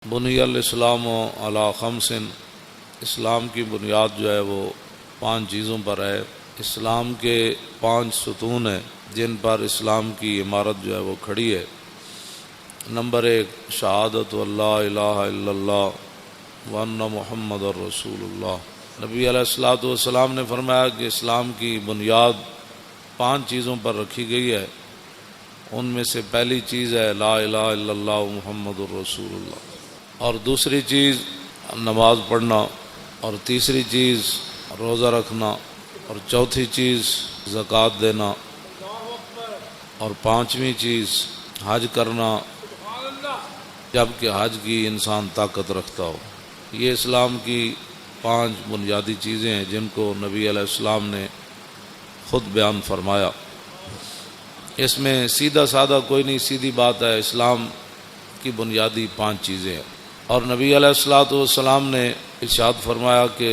بنی الاسلام علی خمس، اسلام کی بنیاد جو ہے وہ 5 چیزوں پر ہے۔ اسلام کے 5 ستون ہیں جن پر اسلام کی عمارت جو ہے وہ کھڑی ہے۔ نمبر 1، شہادت اللہ الہ الا اللہ وان محمد الرسول اللہ۔ نبی علیہ الصلوۃ والسلام نے فرمایا کہ اسلام کی بنیاد 5 چیزوں پر رکھی گئی ہے، ان میں سے پہلی چیز ہے لا الہ الا اللہ محمد الرسول اللہ، اور دوسری چیز نماز پڑھنا، اور تیسری چیز روزہ رکھنا، اور چوتھی چیز زکوٰۃ دینا، اور 5ویں چیز حج کرنا جب کہ حج کی انسان طاقت رکھتا ہو۔ یہ اسلام کی 5 بنیادی چیزیں ہیں جن کو نبی علیہ السلام نے خود بیان فرمایا۔ اس میں سیدھا سادہ کوئی نہیں، سیدھی بات ہے، اسلام کی بنیادی 5 چیزیں ہیں۔ اور نبی علیہ الصلوۃ والسلام نے ارشاد فرمایا کہ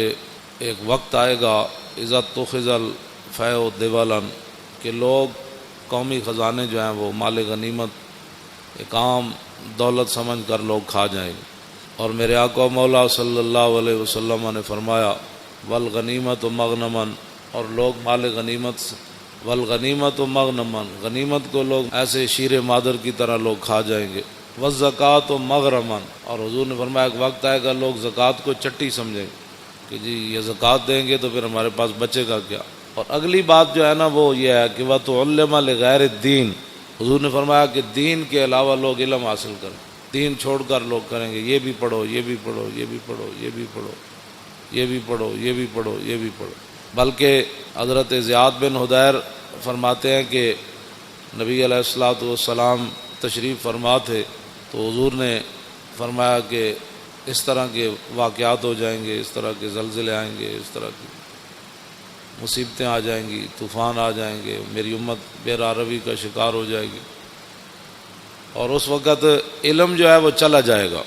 ایک وقت آئے گا اذا اتخذ الفیء دولا، کہ لوگ قومی خزانے جو ہیں وہ مال غنیمت ایک عام دولت سمجھ کر لوگ کھا جائیں گے، اور میرے آقا مولا صلی اللہ علیہ وسلم نے فرمایا والغنیمت مغنما، اور لوگ مال غنیمت والغنیمت مغنما، غنیمت کو لوگ ایسے شیر مادر کی طرح لوگ کھا جائیں گے، والزکوٰۃ مغرما، اور حضور نے فرمایا ایک وقت آئے گا لوگ زکوٰۃ کو چٹی سمجھیں گے کہ جی یہ زکوٰۃ دیں گے تو پھر ہمارے پاس بچے گا کیا۔ اور اگلی بات جو ہے نا وہ یہ ہے کہ وَتُعَلِّمَ لِغَيْرِ الدِّينِ، حضور نے فرمایا کہ دین کے علاوہ لوگ علم حاصل کریں، دین چھوڑ کر لوگ کریں گے یہ بھی پڑھو، یہ بھی پڑھو، یہ بھی پڑھو، یہ بھی پڑھو، یہ بھی پڑھو، یہ بھی پڑھو، یہ بھی پڑھو۔ بلکہ حضرت زیاد بن حدیر فرماتے ہیں کہ نبی علیہ الصلوۃ والسلام تشریف فرما تھے تو حضور نے فرمایا کہ اس طرح کے واقعات ہو جائیں گے، اس طرح کے زلزلے آئیں گے، اس طرح کی مصیبتیں آ جائیں گی، طوفان آ جائیں گے، میری امت بے راروی کا شکار ہو جائے گی، اور اس وقت علم جو ہے وہ چلا جائے گا۔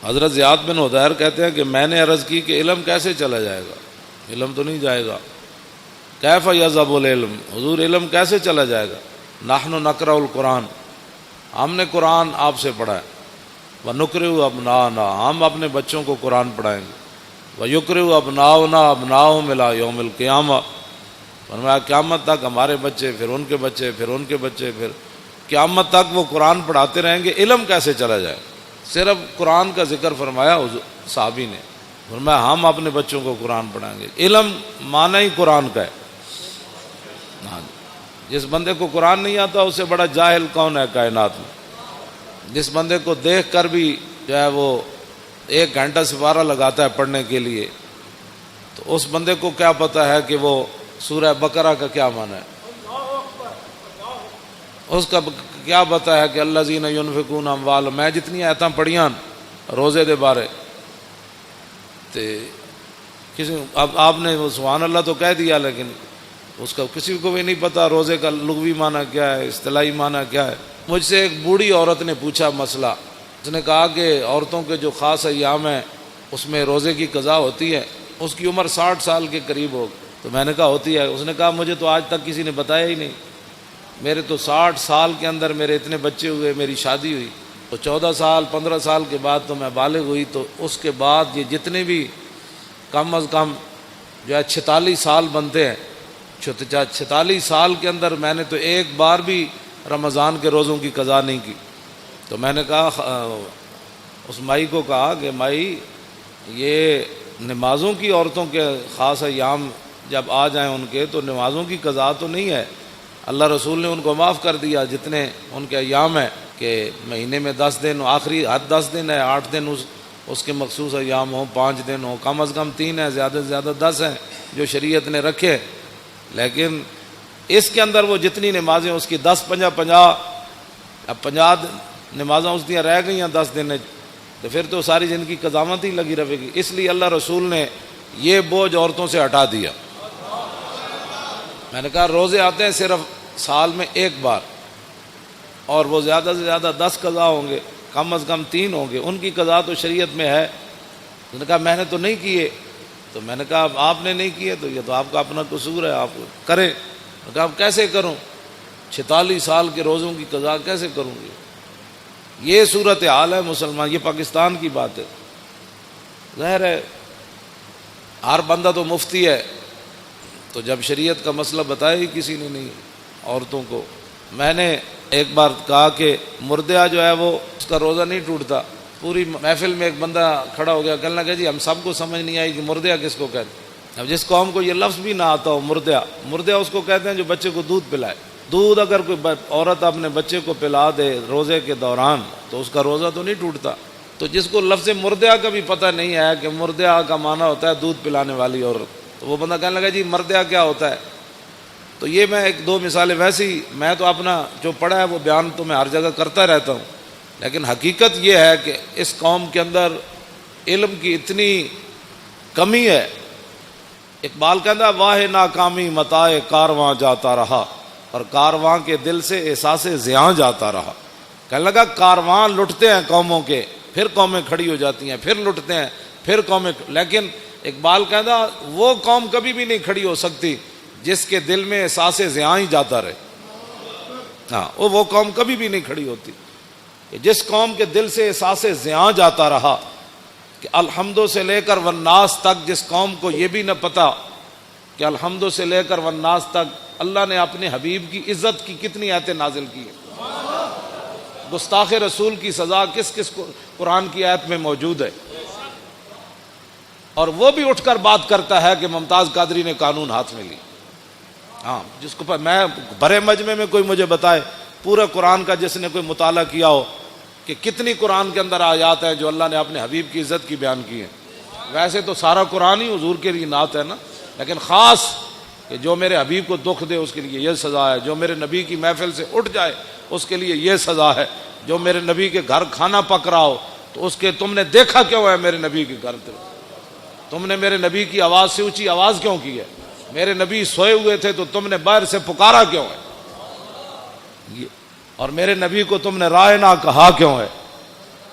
حضرت زیاد بن حدیر کہتے ہیں کہ میں نے عرض کی کہ علم کیسے چلا جائے گا، علم تو نہیں جائے گا، کیف یذهب العلم، حضور علم کیسے چلا جائے گا، نحن نقرأ القرآن، ہم نے قرآن آپ سے پڑھا ہے، وَنُقْرِئُ أَبْنَاءَنَا، ہم اپنے بچوں کو قرآن پڑھائیں گے، وَيُقْرِئُ أَبْنَاؤُنَا أَبْنَاءَهُمْ إِلَىٰ يَوْمِ الْقِيَامَةِ، فرمایا قیامت تک ہمارے بچے، پھر ان کے بچے، پھر ان کے بچے، پھر قیامت تک وہ قرآن پڑھاتے رہیں گے، علم کیسے چلا جائے۔ صرف قرآن کا ذکر فرمایا صحابی نے، فرمایا ہم اپنے بچوں کو قرآن پڑھائیں گے۔ علم معنی ہی قرآن کا ہے۔ جس بندے کو قرآن نہیں آتا اس سے بڑا جاہل کون ہے کائنات میں؟ جس بندے کو دیکھ کر بھی جو ہے وہ 1 گھنٹہ سپارہ لگاتا ہے پڑھنے کے لیے، تو اس بندے کو کیا پتہ ہے کہ وہ سورہ بقرہ کا کیا معنی ہے، اس کا کیا پتہ ہے کہ الذین ینفقون اموالهم، میں جتنی آیتاں پڑھیاں روزے دے بارے تے کسی اب آپ نے وہ سبحان اللہ تو کہہ دیا، لیکن اس کا کسی کو بھی نہیں پتہ روزے کا لغوی معنی کیا ہے، اصطلاحی معنی کیا ہے۔ مجھ سے ایک بوڑھی عورت نے پوچھا مسئلہ، اس نے کہا کہ عورتوں کے جو خاص ایام ہیں اس میں روزے کی قضا ہوتی ہے، اس کی عمر 60 سال کے قریب ہو، تو میں نے کہا ہوتی ہے، اس نے کہا مجھے تو آج تک کسی نے بتایا ہی نہیں، میرے تو 60 سال کے اندر میرے اتنے بچے ہوئے، میری شادی ہوئی تو 14 سال 15 سال کے بعد تو میں بالغ ہوئی، تو اس کے بعد یہ جتنے بھی کم از کم جو ہے 46 سال بنتے ہیں، 46 سال کے اندر میں نے تو ایک بار بھی رمضان کے روزوں کی قضا نہیں کی۔ تو میں نے کہا اس مائی کو کہا کہ مائی یہ نمازوں کی عورتوں کے خاص ایام جب آ جائیں ان کے تو نمازوں کی قضا تو نہیں ہے، اللہ رسول نے ان کو معاف کر دیا جتنے ان کے ایام ہیں کہ مہینے میں 10 دن، آخری حد 10 دن ہے، 8 دن اس کے مخصوص ایام ہوں، 5 دن ہوں، کم از کم 3 ہیں، زیادہ سے زیادہ 10 ہیں جو شریعت نے رکھے، لیکن اس کے اندر وہ جتنی نمازیں اس کی 10 50 اب 50 نمازیں اس دیا رہ گئی ہیں 10 دن، تو پھر تو ساری زندگی قضامت ہی لگی رہے گی۔ اس لیے اللہ رسول نے یہ بوجھ عورتوں سے ہٹا دیا۔ میں نے کہا روزے آتے ہیں صرف سال میں 1 بار، اور وہ زیادہ سے زیادہ 10 قضا ہوں گے، کم از کم 3 ہوں گے، ان کی قضا تو شریعت میں ہے۔ اس نے کہا میں نے تو نہیں کیے، تو میں نے کہا آپ نے نہیں کیے تو یہ تو آپ کا اپنا قصور ہے، آپ کریں۔ کہا اب کیسے کروں، 46 سال کے روزوں کی قضا کیسے کروں گی؟ یہ صورت حال ہے مسلمان. یہ پاکستان کی بات ہے. ظاہر ہے ہر بندہ تو مفتی ہے, تو جب شریعت کا مسئلہ بتایا ہی کسی نے نہیں عورتوں کو. میں نے ایک بار کہا کہ مردہ جو ہے وہ اس کا روزہ نہیں ٹوٹتا. پوری محفل میں ایک بندہ کھڑا ہو گیا, کہنے لگا جی ہم سب کو سمجھ نہیں آئی کہ مردہ کس کو کہتے ہیں. اب جس قوم کو یہ لفظ بھی نہ آتا ہو مردہ, مردہ اس کو کہتے ہیں جو بچے کو دودھ پلائے. دودھ اگر کوئی عورت اپنے بچے کو پلا دے روزے کے دوران تو اس کا روزہ تو نہیں ٹوٹتا. تو جس کو لفظ مردہ کا بھی پتہ نہیں ہے کہ مردہ کا معنی ہوتا ہے دودھ پلانے والی عورت, تو وہ بندہ کہنے لگا جی مردہ کیا ہوتا ہے. تو یہ میں ایک دو مثالیں, ویسے ہی میں تو اپنا جو پڑھا ہے وہ بیان تو میں ہر جگہ کرتا رہتا ہوں, لیکن حقیقت یہ ہے کہ اس قوم کے اندر علم کی اتنی کمی ہے. اقبال کہتا واہ ناکامی متائے کارواں جاتا رہا, اور کارواں کے دل سے احساس زیاں جاتا رہا. کہنے لگا کارواں لٹتے ہیں قوموں کے, پھر قومیں کھڑی ہو جاتی ہیں, پھر لٹتے ہیں, پھر قومیں. لیکن اقبال کہتا وہ قوم کبھی بھی نہیں کھڑی ہو سکتی جس کے دل میں احساس زیاں ہی جاتا رہے. ہاں, وہ قوم کبھی بھی نہیں کھڑی ہوتی. جس قوم کے دل سے احساس زیاں جاتا رہا کہ الحمدو سے لے کر والناس تک, جس قوم کو یہ بھی نہ پتا کہ الحمدو سے لے کر والناس تک اللہ نے اپنے حبیب کی عزت کی کتنی آیتیں نازل کی ہیں, گستاخ رسول کی سزا کس کس کو قرآن کی آیت میں موجود ہے. اور وہ بھی اٹھ کر بات کرتا ہے کہ ممتاز قادری نے قانون ہاتھ میں لی. ہاں, جس کو میں بڑے مجمع میں کوئی مجھے بتائے پورے قرآن کا جس نے کوئی مطالعہ کیا ہو کہ کتنی قرآن کے اندر آیات ہیں جو اللہ نے اپنے حبیب کی عزت کی بیان کی ہیں. ویسے تو سارا قرآن ہی حضور کے لیے نعت ہے نا, لیکن خاص کہ جو میرے حبیب کو دکھ دے اس کے لیے یہ سزا ہے, جو میرے نبی کی محفل سے اٹھ جائے اس کے لیے یہ سزا ہے, جو میرے نبی کے گھر کھانا پک رہا ہو تو اس کے تم نے دیکھا کیوں ہے میرے نبی کے گھر, تم نے میرے نبی کی آواز سے اونچی آواز کیوں کی ہے, میرے نبی سوئے ہوئے تھے تو تم نے باہر سے پکارا کیوں ہے, اور میرے نبی کو تم نے رائے نہ کہا کیوں ہے.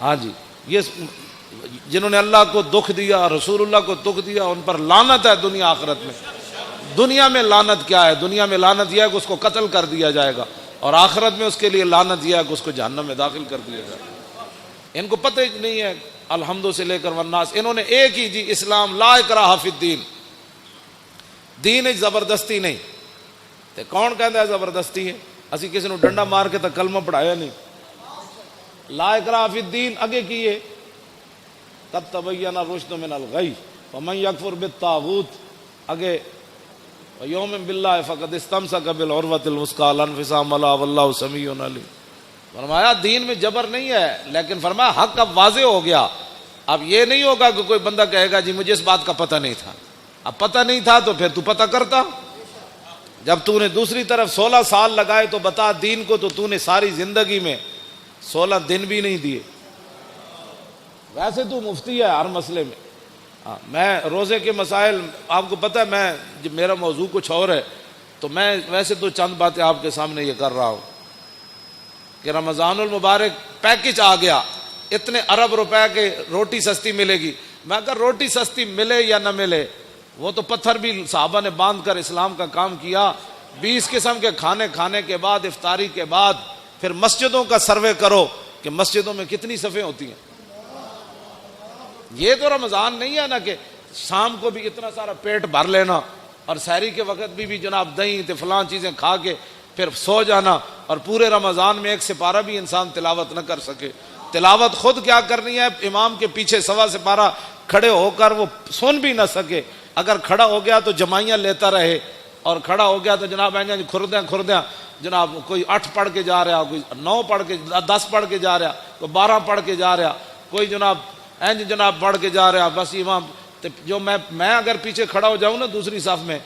ہاں جی, یہ جنہوں نے اللہ کو دکھ دیا, رسول اللہ کو دکھ دیا, ان پر لعنت ہے دنیا آخرت میں. دنیا میں لعنت کیا ہے؟ دنیا میں لعنت یہ ہے کہ اس کو قتل کر دیا جائے گا, اور آخرت میں اس کے لیے لعنت یہ ہے کہ اس کو جہنم میں داخل کر دیا جائے گا. ان کو پتہ ہی نہیں ہے الحمدو سے لے کر والناس. انہوں نے ایک ہی جی اسلام لا اکراہ فی الدین, دین زبردستی نہیں. تے کون کہتا ہے زبردستی ہے؟ اسی کسی نے ڈنڈا مار کے تک کلمہ پڑھایا نہیں. لا اکراہ فی الدین اگے کیے قد تبین الرشد من الغی فمن یکفر بالطاغوت, اگے یوم باللہ فقد استمسک بالعروۃ الوثقی لا انفصام لها واللہ سمیع علیم. فرمایا دین میں جبر نہیں ہے, لیکن فرمایا حق اب واضح ہو گیا. اب یہ نہیں ہوگا کہ کوئی بندہ کہے گا جی مجھے اس بات کا پتہ نہیں تھا. اب پتہ نہیں تھا تو پھر تو پتہ کرتا. جب تو نے دوسری طرف 16 سال لگائے تو بتا دین کو, تو نے ساری زندگی میں 16 دن بھی نہیں دیے. ویسے تو مفتی ہے ہر مسئلے میں. ہاں, میں روزے کے مسائل آپ کو پتہ ہے, میں جب میرا موضوع کچھ اور ہے تو میں ویسے تو چند باتیں آپ کے سامنے یہ کر رہا ہوں کہ رمضان المبارک پیکج آ گیا, اتنے ارب روپے کے روٹی سستی ملے گی. میں اگر روٹی سستی ملے یا نہ ملے, وہ تو پتھر بھی صحابہ نے باندھ کر اسلام کا کام کیا. 20 قسم کے کھانے کھانے کے بعد, افطاری کے بعد پھر مسجدوں کا سروے کرو کہ مسجدوں میں کتنی صفیں ہوتی ہیں. یہ تو رمضان نہیں ہے نا کہ شام کو بھی اتنا سارا پیٹ بھر لینا اور سحری کے وقت بھی جناب دہی تے فلاں چیزیں کھا کے پھر سو جانا, اور پورے رمضان میں ایک سپارہ بھی انسان تلاوت نہ کر سکے. تلاوت خود کیا کرنی ہے, امام کے پیچھے سوا سپارہ کھڑے ہو کر وہ سن بھی نہ سکے. اگر کھڑا ہو گیا تو جمائیاں لیتا رہے, اور کھڑا ہو گیا تو جناب کھردیاں جناب کوئی 8 پڑھ کے جا رہا, کوئی 9 پڑھ کے 10 پڑھ کے جا رہا, کوئی 12 پڑھ کے جا رہا, کوئی جناب پڑھ کے جا رہا. بس امام جو میں اگر پیچھے کھڑا ہو جاؤں نا دوسری صف میں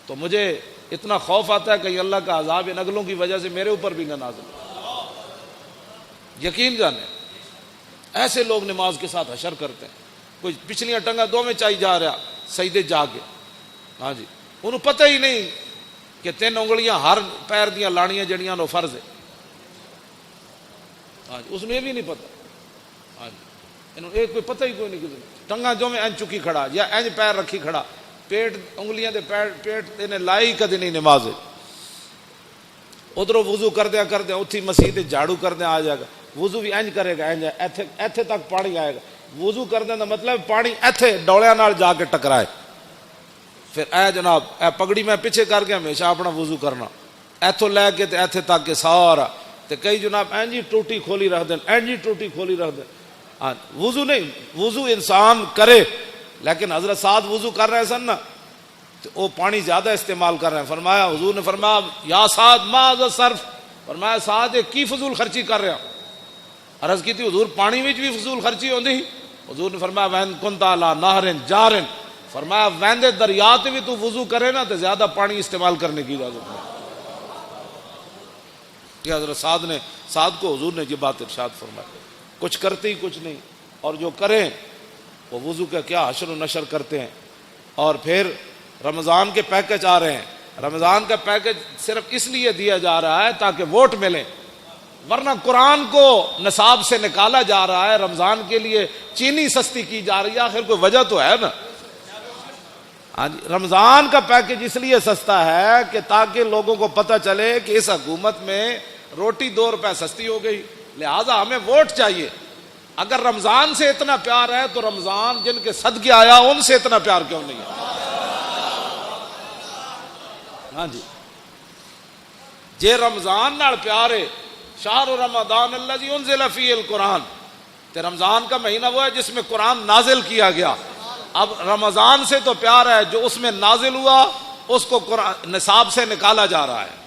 تو مجھے اتنا خوف آتا ہے کہ اللہ کا عذاب ان اگلوں کی وجہ سے میرے اوپر بھی نہ نازل. یقین جانے ایسے لوگ نماز کے ساتھ حشر کرتے ہیں. کوئی پچھلیاں ٹنگا 2 میں چائی جا رہا سجدے جا کے. ہاں جی, انہوں پتہ ہی نہیں کہ 3 انگلیاں ہر پیر دیاں لانیاں جڑیاں نو فرض ہے. ہاں جی, اس نے یہ بھی نہیں پتہ. ہاں جی, انہوں ایک کوئی پتہ ہی کوئی نہیں کسی ٹنگا جو میں این چکی کھڑا یا این پیر رکھی کھڑا, پیٹ انگلیاں دے پیٹ نے لائی کدی نہیں نماز. ادھروں وضو کردیا کردیا اتھی مسیح جھاڑو کردیا آ جائے گا، وضو بھی انج کرے گا، انج ایتھے تک پانی آئے گا، وضو کردیا دا مطلب پانی ایتھے ڈولیاں نال جا کے ٹکرائے، پھر اے جناب اے پگڑی میں پیچھے کر کے ہمیشہ اپنا وضو کرنا، ایتھوں لے کے تے ایتھے تک کے سارا، تے کئی جناب اینجی ٹوٹی کھولی رکھ دیں، اینجی ٹوٹی کھولی رکھ دیں. ہاں وضو نہیں، وضو انسان کرے، لیکن حضرت سعد وضو کر رہے سن نا تو وہ پانی زیادہ استعمال کر رہے ہیں. فرمایا حضور نے فرمایا یا سعد ما ذا صرف، فرمایا سعد کی فضول خرچی کر رہے ہیں. عرض کی تھی حضور پانی وچ بھی فضول خرچی ہوندی؟ حضور نے فرمایا وین کنت علی نہر جار، فرمایا وین دے دریا تے بھی تو وضو کرے نا تو زیادہ پانی استعمال کرنے کی اجازت نہیں. کہ حضرت سعد کو حضور نے یہ بات ارشاد فرمائی. کچھ کرتے ہی کچھ نہیں، اور جو کریں وہ وضو کا کیا حشر و نشر کرتے ہیں. اور پھر رمضان کے پیکج آ رہے ہیں، رمضان کا پیکج صرف اس لیے دیا جا رہا ہے تاکہ ووٹ ملے، ورنہ قرآن کو نصاب سے نکالا جا رہا ہے، رمضان کے لیے چینی سستی کی جا رہی ہے، آخر کوئی وجہ تو ہے نا. رمضان کا پیکج اس لیے سستا ہے کہ تاکہ لوگوں کو پتہ چلے کہ اس حکومت میں روٹی 2 روپے سستی ہو گئی، لہذا ہمیں ووٹ چاہیے. اگر رمضان سے اتنا پیار ہے تو رمضان جن کے صدقے آیا ان سے اتنا پیار کیوں نہیں ہے؟ ہاں جی، جے رمضان نال پیار ہے، شہر رمضان الذی انزل فیہ القرآن، تے رمضان کا مہینہ وہ ہے جس میں قرآن نازل کیا گیا. اب رمضان سے تو پیار ہے، جو اس میں نازل ہوا اس کو قرآن نصاب سے نکالا جا رہا ہے.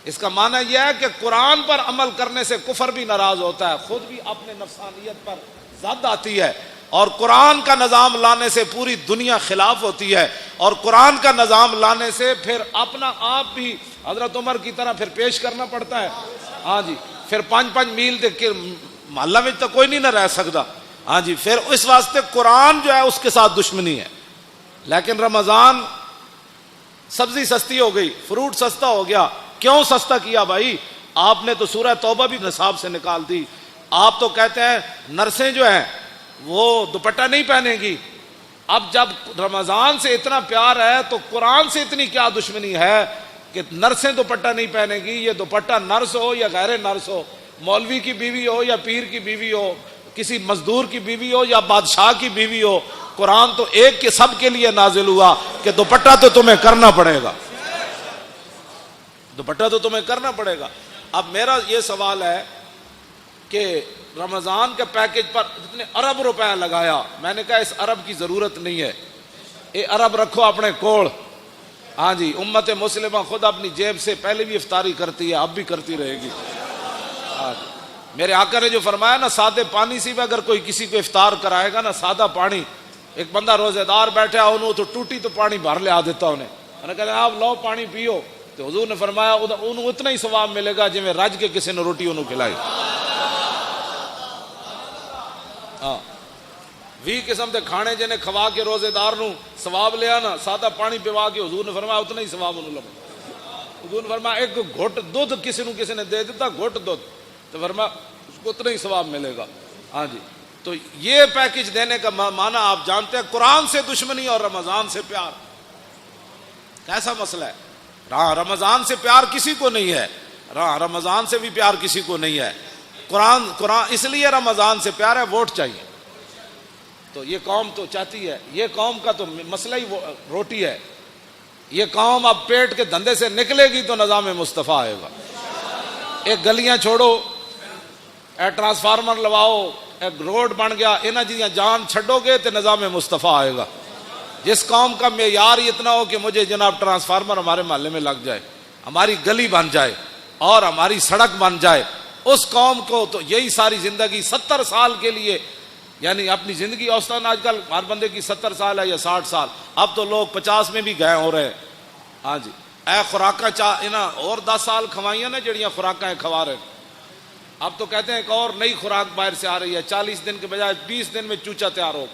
اس کا معنی یہ ہے کہ قرآن پر عمل کرنے سے کفر بھی ناراض ہوتا ہے، خود بھی اپنے نفسانیت پر زد آتی ہے، اور قرآن کا نظام لانے سے پوری دنیا خلاف ہوتی ہے، اور قرآن کا نظام لانے سے پھر اپنا آپ بھی حضرت عمر کی طرح پھر پیش کرنا پڑتا ہے. ہاں جی، پھر 5 میل کے محلہ میں تو کوئی نہیں نہ رہ سکتا. ہاں جی، پھر اس واسطے قرآن جو ہے اس کے ساتھ دشمنی ہے. لیکن رمضان سبزی سستی ہو گئی، فروٹ سستا ہو گیا. کیوں سستا کیا بھائی؟ آپ نے تو سورہ توبہ بھی نصاب سے نکال دی. آپ تو کہتے ہیں نرسیں جو ہیں وہ دوپٹہ نہیں پہنیں گی. اب جب رمضان سے اتنا پیار ہے تو قرآن سے اتنی کیا دشمنی ہے کہ نرسیں دوپٹہ نہیں پہنے گی؟ یہ دوپٹہ نرس ہو یا غیر نرس ہو، مولوی کی بیوی ہو یا پیر کی بیوی ہو، کسی مزدور کی بیوی ہو یا بادشاہ کی بیوی ہو، قرآن تو ایک کے سب کے لیے نازل ہوا کہ دوپٹہ تو تمہیں کرنا پڑے گا، دوپٹہ تو تمہیں کرنا پڑے گا. اب میرا یہ سوال ہے کہ رمضان کے پیکج پر اتنے ارب روپے لگایا، میں نے کہا اس ارب کی ضرورت نہیں ہے، یہ ارب رکھو اپنے کوڑ. ہاں جی، امت مسلمہ خود اپنی جیب سے پہلے بھی افطاری کرتی ہے، اب بھی کرتی رہے گی. میرے آقا نے جو فرمایا نا، سادے پانی سے بھی اگر کوئی کسی کو افطار کرائے گا نا، سادہ پانی، ایک بندہ روزے دار بیٹھا انہوں تو ٹوٹی تو پانی بھر لے آ دیتا انہیں، میں نے کہا آپ لو پانی پیو، تو حضور نے فرمایا انہوں اتنا ہی ثواب ملے گا جی میں رج کے کسی نے روٹی انہوں کھلائی. ہاں 20 قسم کے کھانے جنہیں کھوا کے روزے دار نو ثواب لیا نا، سادہ پانی پیوا کے حضور نے فرمایا اتنا ہی ثواب انہوں لگا. حضور نے فرمایا ایک گھٹ دودھ کسی نے دے دیتا، گھٹ دودھ، تو فرمایا اس کو اتنا ہی ثواب ملے گا. ہاں جی، تو یہ پیکج دینے کا معنی آپ جانتے ہیں، قرآن سے دشمنی اور رمضان سے پیار. کیسا مسئلہ ہے؟ رمضان سے پیار کسی کو نہیں ہے، رمضان سے بھی پیار کسی کو نہیں ہے. قرآن اس لیے رمضان سے پیار ہے، ووٹ چاہیے. تو یہ قوم تو چاہتی ہے، یہ قوم کا تو مسئلہ ہی روٹی ہے. یہ قوم اب پیٹ کے دھندے سے نکلے گی تو نظام مصطفیٰ آئے گا. ایک گلیاں چھوڑو، ایک ٹرانسفارمر لواؤ، ایک روڈ بن گیا، انہاں جیاں جان چھڈو گے تو نظام مصطفیٰ آئے گا. جس قوم کا معیار اتنا ہو کہ مجھے جناب ٹرانسفارمر ہمارے محلے میں لگ جائے، ہماری گلی بن جائے اور ہماری سڑک بن جائے، اس قوم کو تو یہی ساری زندگی 70 سال کے لیے، یعنی اپنی زندگی اوسطاً آج کل ہر بندے کی 70 سال ہے یا 60 سال، اب تو لوگ 50 میں بھی گئے ہو رہے ہیں. ہاں جی، اے خوراکاں اور 10 سال کھوائیاں نا جڑیاں خوراکاں کھوا رہے. اب تو کہتے ہیں ایک اور نئی خوراک باہر سے آ رہی ہے، 40 دن کے بجائے 20 دن میں چوچا تیار ہو.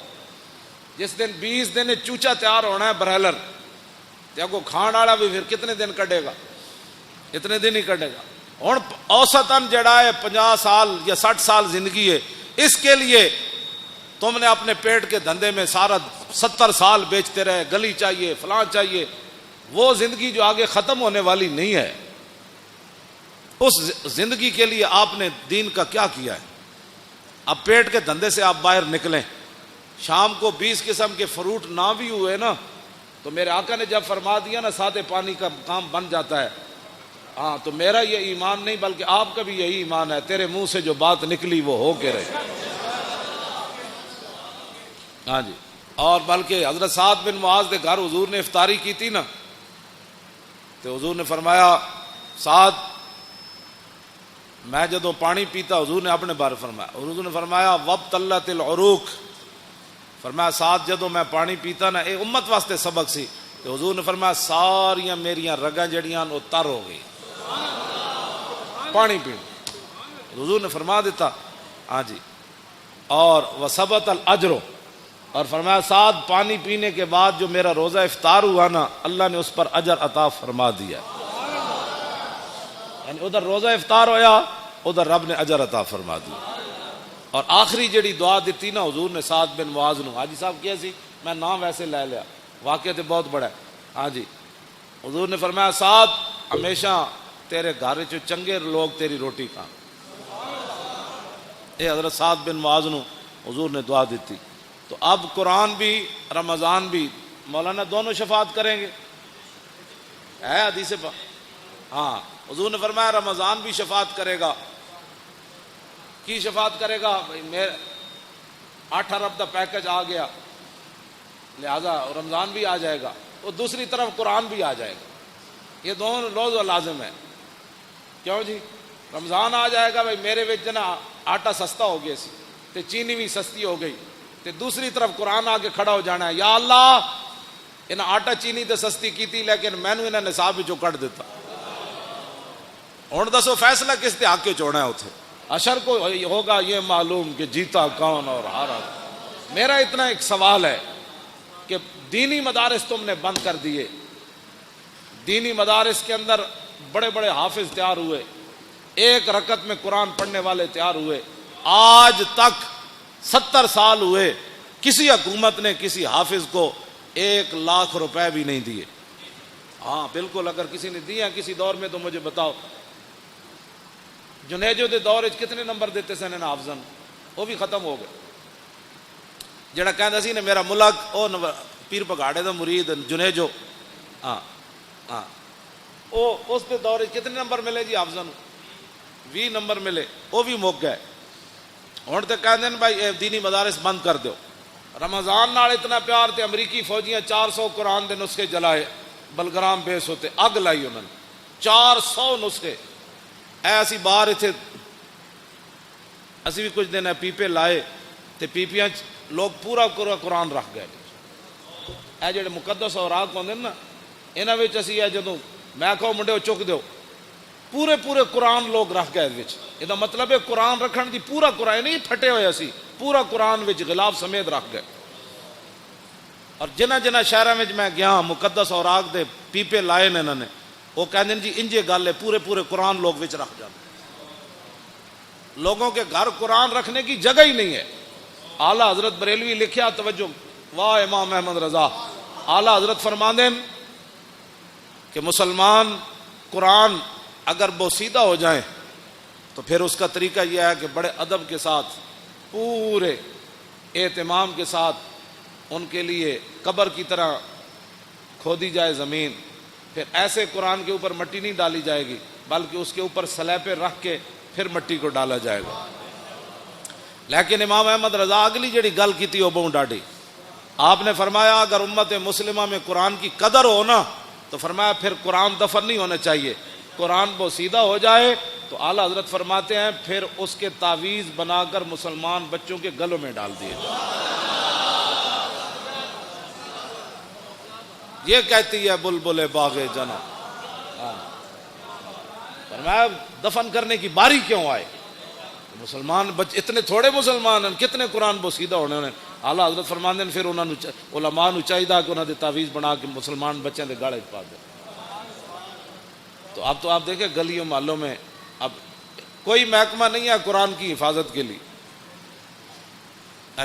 جس دن 20 دن چوچا تیار ہونا ہے برہلر، تو کو کھان والا بھی پھر کتنے دن کٹے گا؟ اتنے دن ہی کٹے گا. ہوں اوسطاً جڑا ہے 50 سال یا 60 سال زندگی ہے، اس کے لیے تم نے اپنے پیٹ کے دھندے میں سارا 70 سال بیچتے رہے، گلی چاہیے، فلاں چاہیے. وہ زندگی جو آگے ختم ہونے والی نہیں ہے. اس زندگی کے لیے آپ نے دین کا کیا کیا ہے؟ اب پیٹ کے دھندے سے آپ باہر نکلیں، شام کو 20 قسم کے فروٹ نہ بھی ہوئے نا تو میرے آقا نے جب فرما دیا نا سادے پانی کا کام بن جاتا ہے، ہاں تو میرا یہ ایمان نہیں بلکہ آپ کا بھی یہی ایمان ہے، تیرے منہ سے جو بات نکلی وہ ہو کے رہے۔ ہاں جی، اور بلکہ حضرت سعد بن معاذ کے گھر حضور نے افطاری کی تھی نا تو حضور نے فرمایا سعد میں جدو پانی پیتا، حضور نے اپنے بارے فرمایا، حضور نے فرمایا وابتلت العروق، فرمایا سعد جدو میں پانی پیتا نا، اے امت واسطے سبق سی، تو حضور نے فرمایا ساریاں میریاں رگاں جڑیاں وہ تر ہو گئی پانی پی، حضور نے فرما دیتا۔ ہاں جی، اور وثبت الاجر، اور فرمایا سعد پانی پینے کے بعد جو میرا روزہ افطار ہوا نا اللہ نے اس پر اجر عطا فرما دیا، یعنی ادھر روزہ افطار ہویا ادھر رب نے اجر عطا فرما دیا۔ اور آخری جڑی دعا دیتی نا حضور نے سعد بن معاذ نو، حاجی صاحب کیا سی میں نام ویسے لے لیا، واقعہ تو بہت بڑا ہے۔ ہاں جی، حضور نے فرمایا سعد ہمیشہ تیرے گھر چ چنگے لوگ تیری روٹی کھان، اے حضرت سعد بن معاذ نو حضور نے دعا دیتی۔ تو اب قرآن بھی رمضان بھی مولانا دونوں شفاعت کریں گے، ہے حدیث پاک، ہاں حضور نے فرمایا رمضان بھی شفاعت کرے گا۔ کی شفاعت کرے گا؟ میرے 8 ارب کا پیکج آ گیا لہذا رمضان بھی آ جائے گا، اور دوسری طرف قرآن بھی آ جائے گا، یہ دونوں لوز و لازم ہے۔ کیوں جی؟ رمضان آ جائے گا بھائی میرے وچ نا آٹا سستا ہو گیا سی تے چینی بھی سستی ہو گئی، تے دوسری طرف قرآن آ کے کھڑا ہو جانا ہے، یا اللہ انہیں آٹا چینی تے سستی کی تھی لیکن میں نے انہیں نصاب وچوں کٹ دیتا، ہن دسو فیصلہ کس تے حق وچ ہونا ہے؟ اتھے اشر کو ہوگا یہ معلوم کہ جیتا کون اور ہارا۔ میرا اتنا ایک سوال ہے کہ دینی مدارس تم نے بند کر دیے، دینی مدارس کے اندر بڑے بڑے حافظ تیار ہوئے، ایک رکعت میں قرآن پڑھنے والے تیار ہوئے، آج تک 70 سال ہوئے کسی حکومت نے کسی حافظ کو 1 لاکھ روپے بھی نہیں دیے۔ ہاں بالکل، اگر کسی نے دیا کسی دور میں تو مجھے بتاؤ۔ جنیجو دے دور کتنے نمبر دیتے سن حافظاں، وہ بھی ختم ہو گئے۔ جڑا کہندا سی نے میرا ملک او پیر پگاڑے دا مرید جنیجو، ہاں ہاں او اس دے دور کتنے نمبر ملے جی حافظاں؟ 20 نمبر ملے، وہ بھی مک گئے۔ ہن تے کہندے ہیں بھائی دینی مدارس بند کر دیو۔ رمضان نال اتنا پیار تے امریکی فوجیاں 400 قرآن دے نسخے جلائے، بلگرام بیس ہوتے اگ لائی انہوں نے 400 نسخے۔ ایسی باہر اتنے اسی بھی کچھ دن پیپے لائے تے پیپیاں لوگ پورا پورا قرآن رکھ گئے۔ اے جڑے مقدس اوراق ہوندے نا انہاں وچ اسی جدوں میں کہو منڈے چک دیو پورے پورے قرآن لوگ رکھ گئے وچ، یہ مطلب ہے قرآن رکھن دی پورا قرآن نہیں پھٹے ہوئے، اسی پورا قرآن وچ غلاف سمیت رکھ گئے۔ اور جنہ جنہ شہراں وچ میں گیا مقدس اوراق دے پیپے لائے نے انہوں نے، وہ کہندے جی انجے گل ہے پورے پورے قرآن لوگ وچ رکھ جاتے۔ لوگوں کے گھر قرآن رکھنے کی جگہ ہی نہیں ہے۔ اعلیٰ حضرت بریلوی لکھیا، توجہ، واہ امام احمد رضا، اعلیٰ حضرت فرماندے ہیں کہ مسلمان قرآن اگر بوسیدہ ہو جائیں تو پھر اس کا طریقہ یہ ہے کہ بڑے ادب کے ساتھ پورے اہتمام کے ساتھ ان کے لیے قبر کی طرح کھودی جائے زمین، پھر ایسے قرآن کے اوپر مٹی نہیں ڈالی جائے گی بلکہ اس کے اوپر سلیپے رکھ کے پھر مٹی کو ڈالا جائے گا۔ لیکن امام احمد رضا اگلی جڑی گل کی تھی وہ بہت ڈاڈی، آپ نے فرمایا اگر امت مسلمہ میں قرآن کی قدر ہو نا تو فرمایا پھر قرآن دفن نہیں ہونا چاہیے، قرآن بوسیدہ ہو جائے تو اعلیٰ حضرت فرماتے ہیں پھر اس کے تعویذ بنا کر مسلمان بچوں کے گلوں میں ڈال دیے۔ یہ کہتی ہے بلبل باغ جنا، فرمایا دفن کرنے کی باری کیوں آئے؟ مسلمان اتنے تھوڑے مسلمان ہیں، کتنے قرآن بوسیدہ ہونے انہیں۔ اعلیٰ حضرت فرماتے ہیں پھر انہوں نے علماء نو چاہیے کہ انہوں نے تعویذ بنا کے مسلمان بچوں کے گاڑے پا دیں۔ تو اب آپ دیکھیں گلیوں محلوں میں اب کوئی محکمہ نہیں ہے قرآن کی حفاظت کے لیے،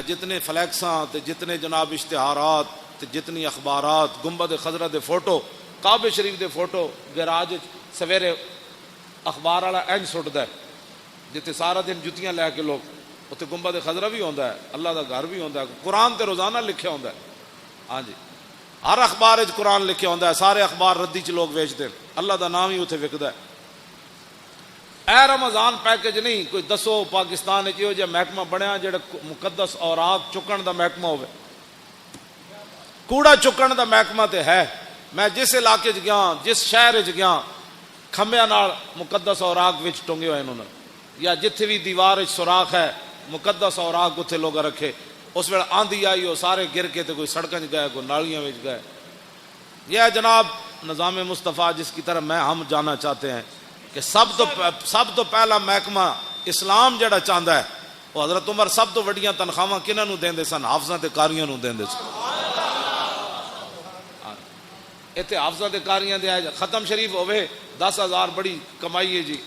جتنے فلیکساں تے جتنے جناب اشتہارات تے جتنی اخبارات، گنبد خضرا دے فوٹو، کعبہ شریف دے فوٹو گراج سویرے اخبار والا اینج سٹتا ہے جتنے سارا دن جتیاں لے کے لوگ اتنے گنبد خضرا بھی ہوتا ہے، اللہ کا گھر بھی ہوتا ہے، قرآن تے روزانہ لکھیا ہوتا ہے. ہاں جی، ہر اخبار قرآن لکھیا ہوتا ہے، سارے اخبار ردی چ لوگ ویچتے ہیں، اللہ دا نام ہی اتنے وکدا ہے. اے رمضان پیکج نہیں کوئی دسو پاکستان یہ جہاں محکمہ بنیا جڑا مقدس اوراق چکن دا محکمہ ہوئے، کوڑا چکن دا محکمہ تے ہے. میں جس علاقے چ گیا، جس شہر چ گیا، کھمبیاں نال مقدس اوراق وچ ٹنگے ہوئے انہوں نے، یا جتھے بھی دیوار سوراخ ہے مقدس اوراق اتنے لوگ رکھے. اس ویلے آندھی آئی وہ سارے گر کے تے کوئی سڑکیں گئے، کوئی نالیاں وچ گئے. یہ جناب نظام مصطفیٰ جس کی طرف ہم جانا چاہتے ہیں کہ سب تو پہلا محکمہ اسلام جڑا چاہتا ہے وہ حضرت عمر سب تو وڈیاں تنخواہ کنہاں نوں دیندے سن؟ حافظاں تے قاریاں نوں دیندے سن. اتنے حافظاں تے قاریاں دے ختم شریف ہوئے 10,000 بڑی کمائی ہے جی،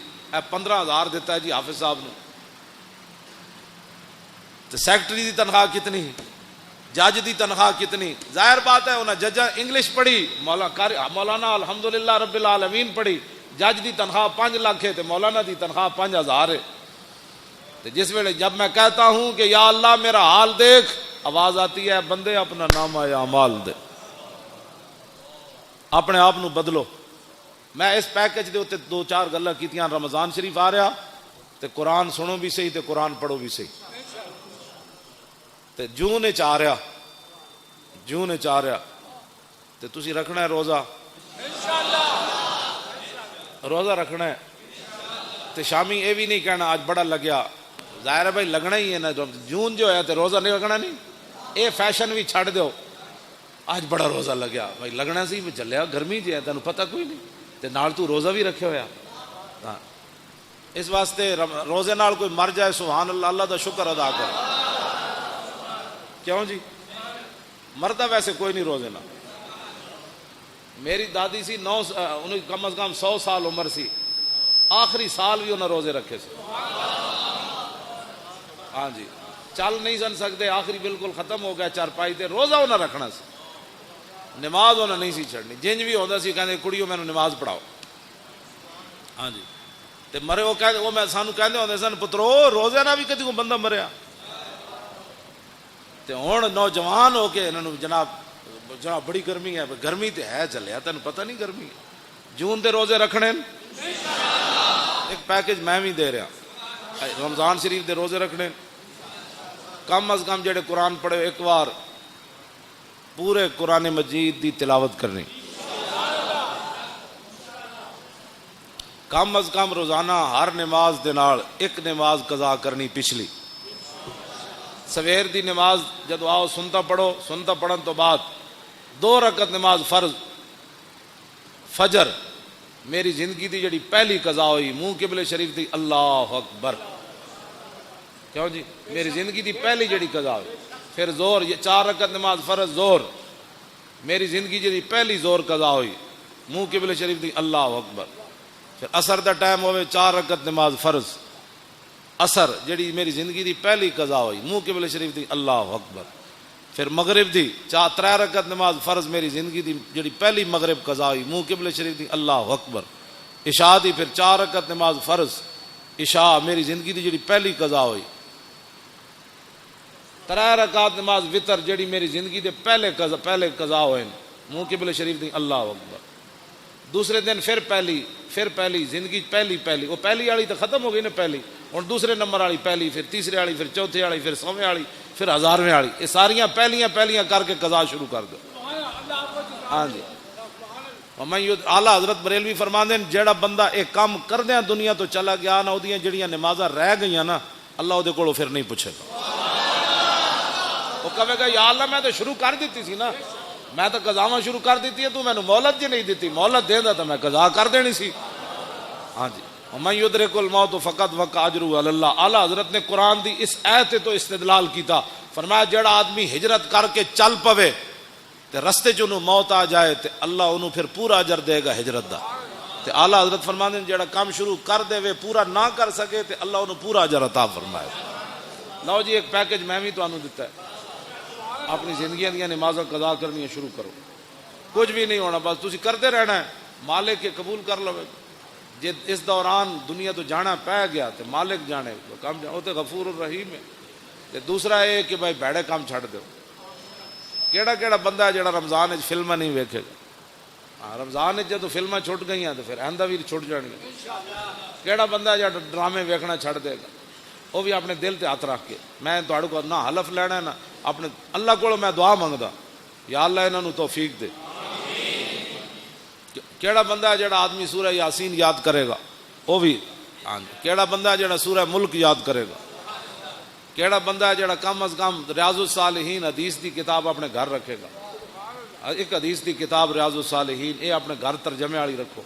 15,000 دیتا ہے جی حافظ صاحب نے. تو سیکٹری دی تنخواہ کتنی، جج دی تنخواہ کتنی؟ ظاہر بات ہے انہیں جج انگلش پڑھی، مولانا الحمدللہ رب العالمین پڑھی، جج دی تنخواہ 5 لاکھ ہے تو مولانا دی تنخواہ 5,000 ہے. تو جس ویلے جب میں کہتا ہوں کہ یا اللہ میرا حال دیکھ، آواز آتی ہے بندے اپنا نامہ اعمال دے، اپنے آپ نو بدلو. میں اس پیکج دے اتنے 2-4 گلاں کیتیاں. رمضان شریف آ رہا تے قرآن سنو بھی صحیح تے قرآن پڑھو بھی صحیح. تے جون آ رہا تے تسی رکھنا ہے روزہ، روزہ رکھنا ہے. تے شامی یہ بھی نہیں کہنا آج بڑا لگیا، ظاہر ہے بھائی لگنا ہی ہے نا. جون جو ہے تے روزہ نہیں رکھنا نہیں، اے فیشن بھی چھڑ دو. آج بڑا روزہ لگیا بھائی لگنا سی بھی چلیا، گرمی جی ہے تینوں پتہ کوئی نہیں تے نال تو روزہ بھی رکھے ہویا. ہاں اس واسطے روزے نال کوئی مر جائے سبحان اللہ، اللہ دا شکر ادا کر. کیوں جی مرتا ویسے کوئی نہیں روزے نال. میری دادی سی انہیں کم از کم 100 سال عمر سی، آخری سال بھی انہیں روزے رکھے سے. ہاں جی چل نہیں سن سکتے، آخری بالکل ختم ہو گیا چارپائی تے، روزہ انہیں رکھنا سی، نماز انہیں نہیں سی چھڑنی. جنج بھی ہوتا سی کہتے کڑیوں میں نماز پڑھاؤ. ہاں جی تے مرے وہ میں سانو کہندے ہوندے سن پترو روزے نہ بھی کدی کوئی بندہ مریا. تے ہن نوجوان ہو کے انہوں جناب بڑی گرمی ہے، گرمی تے ہے چلیا تینوں پتہ نہیں گرمی ہے. جون دے روزے رکھنے ایک پیکج میں بھی دے رہا. رمضان شریف دے روزے رکھنے، کم از کم جڑے قرآن پڑھے ایک بار پورے قرآن مجید دی تلاوت کرنی، کم از کم روزانہ ہر نماز دے نال ایک نماز قضا کرنی. پچھلی سویر دی نماز جدو آؤ سنتا پڑھو، سنتا پڑھن تو بعد 2 رکعت نماز فرض فجر میری زندگی دی جڑی پہلی قضا ہوئی منہ قبلے شریف دی اللہ اکبر. کیوں جی میری زندگی دی پہلی جڑی قضا ہوئی. پھر زور یہ 4 رکعت نماز فرض زور میری زندگی جڑی پہلی زور قضا ہوئی منہ قبلے شریف دی اللہ اکبر. پھر عصر دا ٹائم ہوئے 4 رکعت نماز فرض عصر جڑی میری زندگی دی پہلی قضا ہوئی منہ قبلے شریف دی اللہ اکبر. پھر مغرب دی 3 رکعت نماز فرض میری زندگی دی جڑی پہلی مغرب قضا ہوئی منہ قبلے شریف دی اللہ اکبر. عشاء دی پھر 4 رکعت نماز فرض عشاء میری زندگی دی جڑی پہلی قضا ہوئی. 3 رکعت نماز وطر جڑی میری زندگی دے پہلے قضا ہوئے منہ قبلے شریف دی اللہ اکبر. دوسرے دن پھر پہلی زندگی پہلی وہ پہلی والی تو ختم ہو گئی نا پہلی، اور دوسرے نمبر والی پہلی، پھر تیسرے والی، پھر چوتھے والی، پھر 100ویں والی، پھر 1000ویں والی. یہ ساریاں پہلیاں کر کے قضا شروع کر دو. ہاں جی اعلیٰ حضرت بریلوی فرماندے ہیں جیڑا بندہ ایک کام کردیاں دنیا تو چلا گیا نا اودیاں جڑیاں نمازاں رہ گئیاں نا اللہ اودے کولوں پھر نہیں پوچھے گا. وہ کہے گا یا اللہ میں تو شروع کر دیتی سی نا، میں تو قضاواں شروع کر دیتی ہے، تو میں نے مہلت جی نہیں دیتی، مہلت دیندا تو میں قضا کر دینی سی. ہاں جی وَمَن يُدْرِكُ الْمَوْتُ فَقَدْ وَقَعَ أَجْرُهُ عَلَى اللَّهِ. اعلیٰ حضرت نے قرآن دی اس آیت تو استدلال کیتا، فرمایا جڑا آدمی ہجرت کر کے چل پوے تے رستے چ انہوں موت آ جائے تے اللہ انہوں پھر پورا اجر دے گا ہجرت دا. تے اعلیٰ حضرت فرماندے جڑا کام شروع کر دے وے پورا نہ کر سکے تے اللہ انہوں پورا اجر عطا فرمائے. لو جی ایک پیکج میں بھی تانوں دیتا ہے، اپنی زندگیاں دیاں نمازاں قضا کرنی شروع کرو، کچھ بھی نہیں ہونا، بس تسی کرتے رہنا ہے، مالک کے قبول کر لو. جے اس دوران دنیا تو جانا پہ گیا تو مالک جانے کام وہ تو غفور الرحیم ہے. تے دوسرا یہ کہ بھائی بھڑے کام چھڑ دو. کیڑا کیڑا بندہ ہے جڑا رمضان وچ فلماں نہیں ویکھے گا؟ رمضان جدو فلماں چھٹ گئی تو پھر آئندہ بھی چھٹ جانی. کیڑا بندہ ہے جڑا ڈرامے ویکھنا چھڑ دے گا؟ وہ بھی اپنے دل تے ہاتھ رکھ کے. میں تہاڈے کو نہ حلف لینا ہے نہ اپنے اللہ کو میں دعا منگدا یا اللہ انہاں نوں توفیق دے. کیڑا بندہ ہے جڑا آدمی سورہ یاسین یاد کرے گا؟ وہ بھی. کیڑا بندہ ہے جڑا سورہ ملک یاد کرے گا؟ کیڑا بندہ ہے جڑا کم از کم ریاض الصالحین حدیث دی کتاب اپنے گھر رکھے گا؟ ایک حدیث دی کتاب ریاض الصالحین یہ اپنے گھر ترجمے والی رکھو.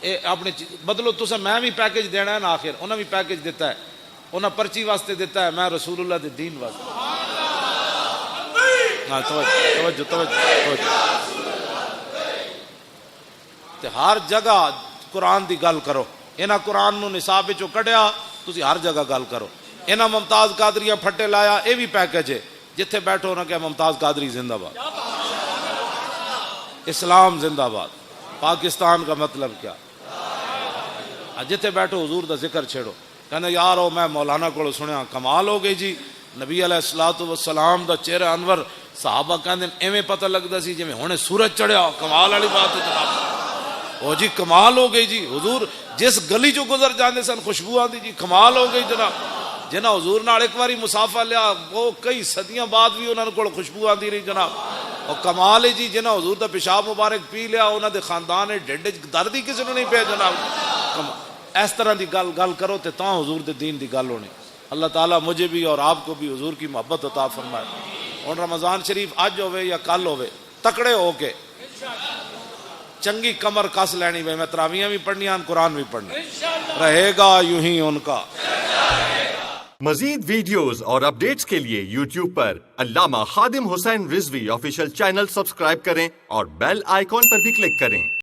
یہ اپنے بدلو. تسا میں بھی پیکج دینا ہے نا. آخر انہیں بھی پیکج دیتا ہے. انہیں پرچی واسطے دیتا ہے, میں رسول اللہ دے دین واسطے. توجہ توجہ. ہر جگہ قرآن دی گل کرو. انہاں قرآن نو نصاب وچوں کڈیا تسی ہر جگہ گل کرو. انہاں ممتاز قادریہ پھٹے لایا یہ بھی پیکج ہے. جتھے بیٹھو نہ کہ ممتاز قادری زندہ باد, اسلام زندہ باد, پاکستان کا مطلب کیا. جتھے بیٹھو حضور دا ذکر چھیڑو. کہنا یار او میں مولانا کو سنیا کمال ہو گئی جی. نبی علیہ الصلوۃ والسلام دا چہرہ انور صحابہ کہندے ایویں پتہ لگدا سی جویں ہنے سورج چڑھیا. کمال والی بات ہے جناب. او جی کمال ہو گئی جی. حضور جس گلی چوں گزر جاندے سن خوشبو آندی جی. کمال ہو گئی جناب. جنہاں حضور نال ایک واری مسافہ لیا وہ کئی صدیاں بعد بھی انہاں کول خوشبو آندی رہی جناب. اور کمال ہے جی جنہاں حضور دا پیشاب مبارک پی لیا انہاں دے خاندان ڈھڈ وچ درد ہی کسی نوں نہیں پیا جناب. اس طرح دی گل کرو تے تاں حضور دے دین دی گل ہونی. اللہ تعالیٰ مجھے بھی اور آپ کو بھی حضور کی محبت عطا فرمائے. اور رمضان شریف اج ہوئے یا کل ہوئے تکڑے ہو کے چنگی کمر کس لینی. میں تراویحاں بھی پڑھنیاں قرآن بھی پڑھنا رہے گا یوں ہی ان کا. مزید ویڈیوز اور اپڈیٹس کے لیے یوٹیوب پر علامہ Khadim Hussain Rizvi official channel subscribe کریں اور بیل آئیکن پر بھی کلک کریں.